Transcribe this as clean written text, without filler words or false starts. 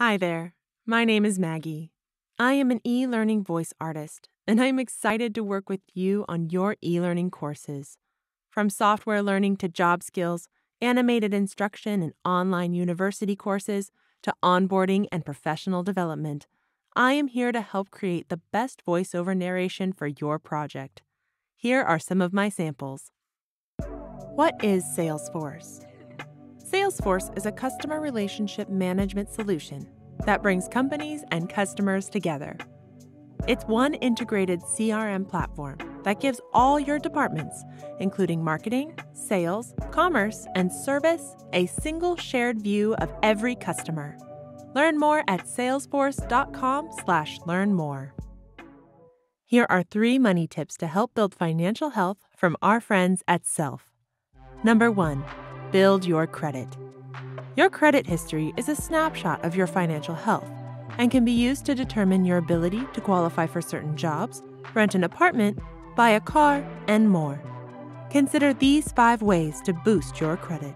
Hi there. My name is Maggie. I am an e-learning voice artist, and I am excited to work with you on your e-learning courses. From software learning to job skills, animated instruction and online university courses, to onboarding and professional development, I am here to help create the best voiceover narration for your project. Here are some of my samples. What is Salesforce? Salesforce is a customer relationship management solution that brings companies and customers together. It's one integrated CRM platform that gives all your departments, including marketing, sales, commerce, and service, a single shared view of every customer. Learn more at salesforce.com/learnmore. Here are 3 money tips to help build financial health from our friends at Self. Number 1. Build your credit. Your credit history is a snapshot of your financial health and can be used to determine your ability to qualify for certain jobs, rent an apartment, buy a car, and more. Consider these 5 ways to boost your credit.